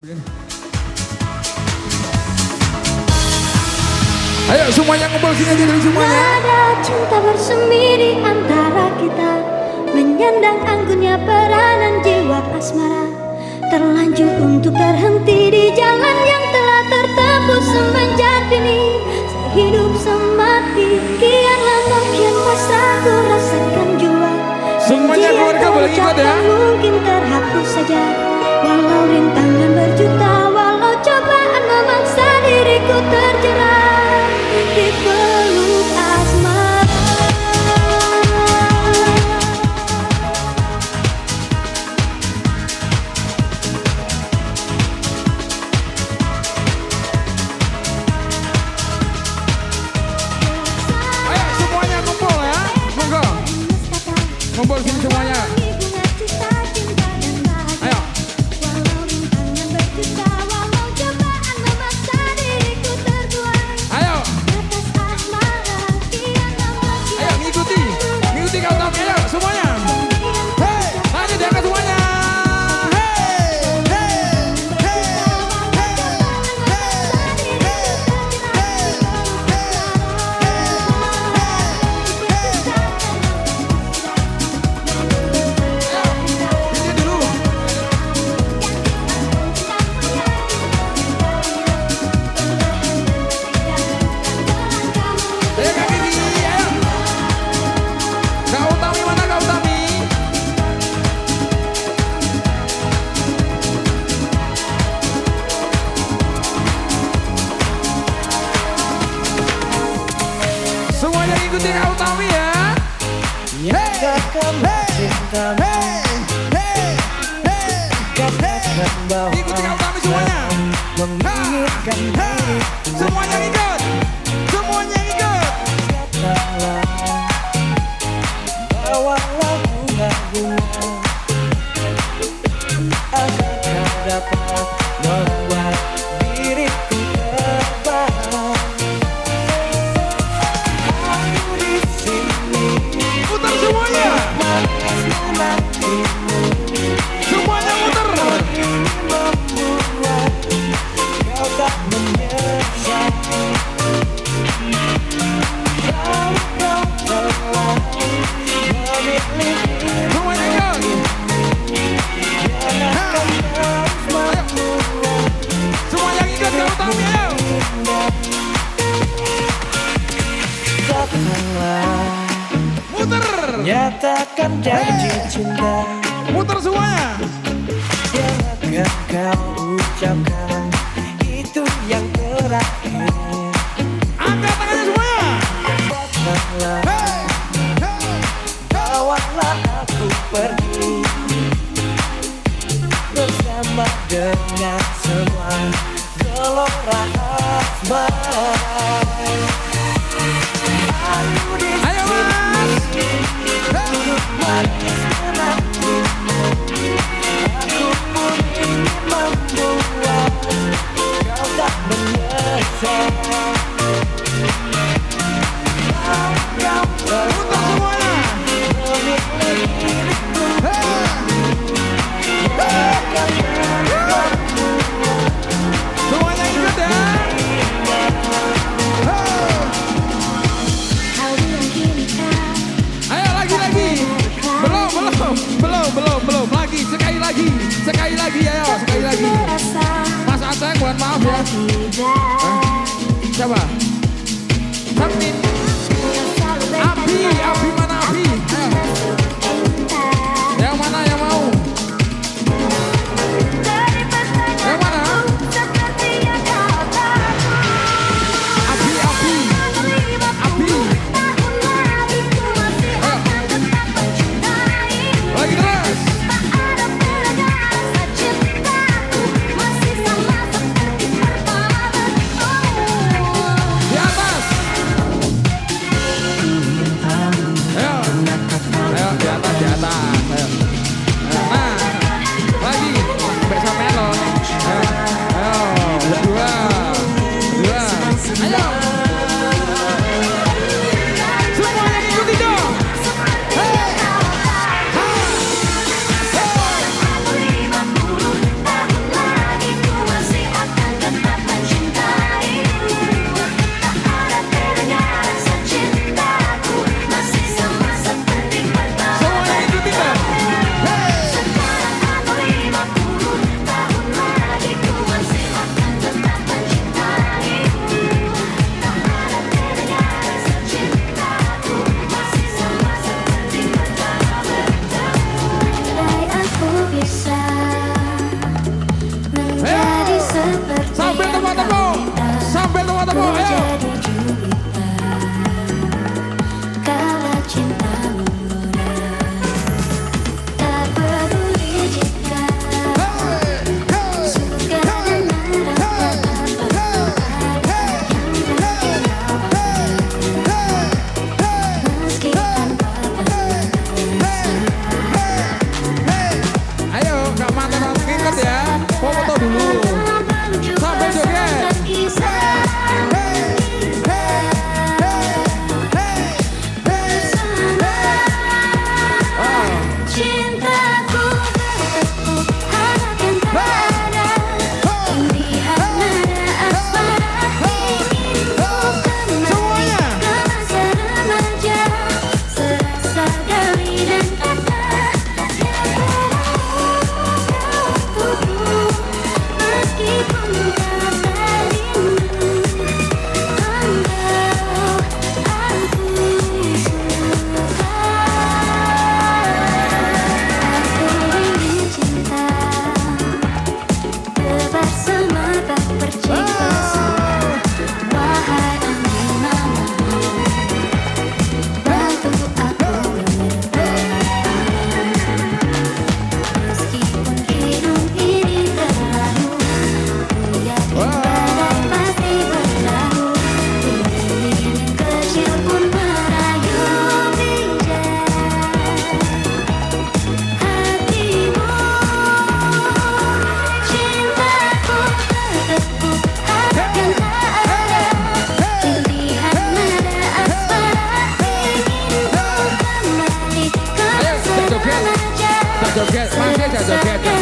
Ayo semuanya ngumpul sini aja dulu semuanya. Ada cinta bersemi di antara kita, menyandang anggunnya peranan jiwa asmara. Terlanjur untuk terhenti di jalan yang telah tertempuh semenjak dini. Sehidup semati, kian lama kian pasrah ku rasakan jua. Semuanya keluarga boleh ikut ya. Mungkin terhapus saja, walau rintangan berjuta, walau cobaan memaksa diriku terjerat di peluk asmara. Ayo semuanya kumpul ya. Monggo. Kumpul sini semuanya. Ayo. Ayo. Ayo ngikuti. Ngikuti kau tahu ayo semuanya. Hei, lanjut diangkat semuanya. Ini dulu. Ayo kaki kiri, ayo. Kak Utami mana Kak Utami? Semuanya ikuti Kak Utami ya. Ikuti Kak Utami semuanya. Semuanya ikut. Semuanya ikut. Bawalah bunga-bunga agar kau dapat membuat diriku terbang. Aku di sini Putar semuanya. manis menantimu, Semuanya muter. membuat kau tak menyesal. Kalau kau telah memilih Semuanya ikut. Semuanya ikut Kak Utami ayo. Muter. nyatakan janji cinta Muter semuanya. yang akan kau ucapkan, itu yang terakhir. Angkat tangannya semuanya. Datanglah, Hei. bawalah aku pergi bersama dengan semua gelora asmara. Aku di Ayo Mas. duduk manis menantimu, aku pun ingin membuat kau tak menyesal. Kau Muter semuanya. memilih diriku, Semuanya ikut ya. Ayo lagi. Belum. Lagi sekali lagi ayo sekali lagi. Mas Aceh mohon maaf ya. Siapa? Samin. Abi mana Abi? Yang mana yang mau? Yang mana? Abi. Lagi terus.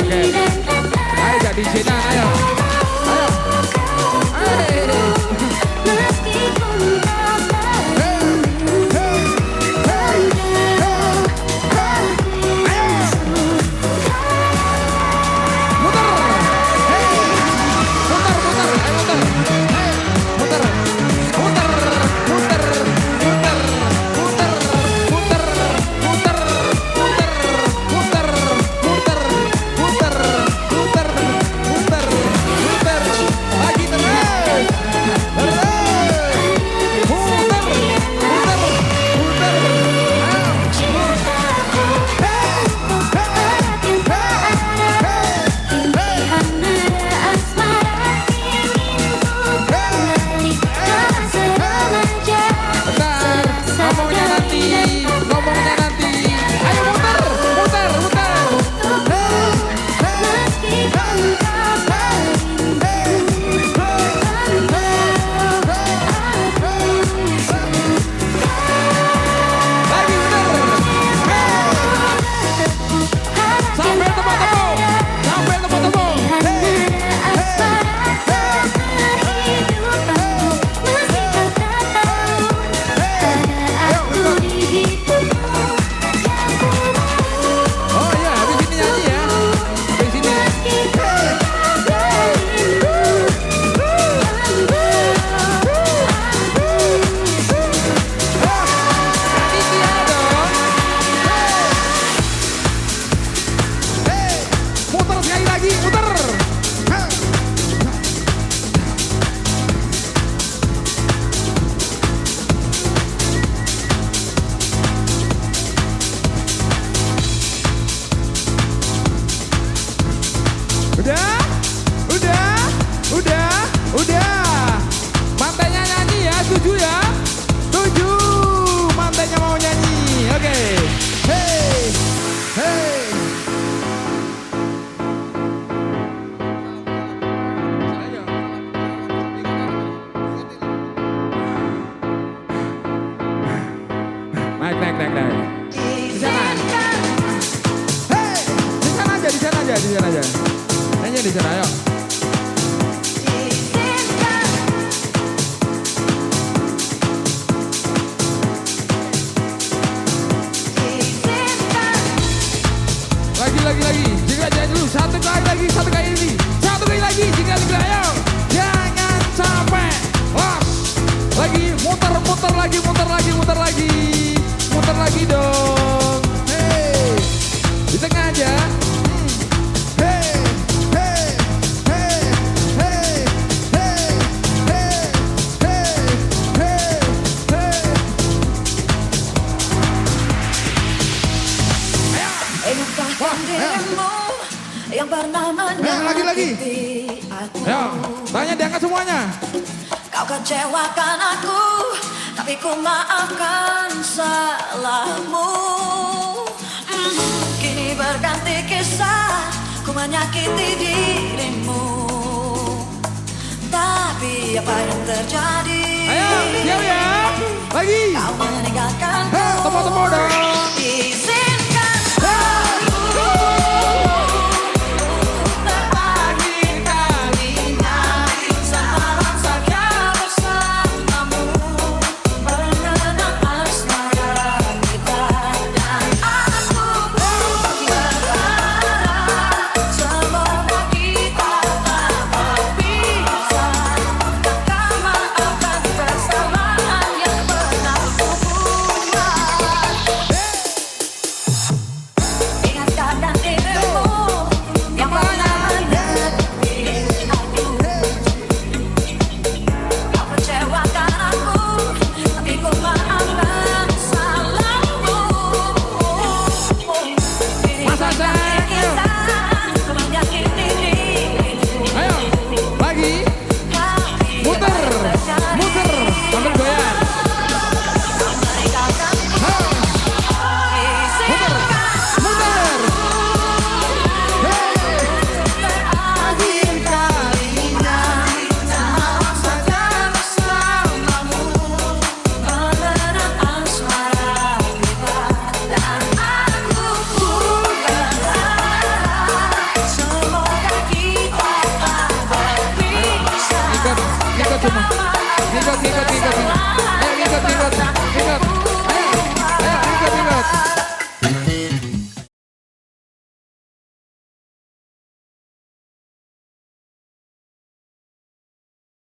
joget. Ayo jadi Sina, ayo. Ayo. Ayo. Meskipun tak Udah. Mantainya nyanyi ya, setuju ya? Setuju. Mantainya mau nyanyi. Oke. Hey. Hey. Naik. Di sana. Hey. Di sana aja. Nyanyi di sana, ayo. Lagi. Jingga dulu. Satu kali lagi. Jingga, ayo. Jangan sampai los. Lagi muter lagi dong. Hey. Di tengah aja. Hey. Yang pernah menyakiti aku. Ayo, tanya diangkat semuanya. Kau kecewakan aku, tapi ku maafkan salahmu. Kini berganti kisah, ku menyakiti dirimu. Tapi apa yang terjadi? Ayo, siap ya. Lagi. Kau meninggalkanku. Tepuk dong.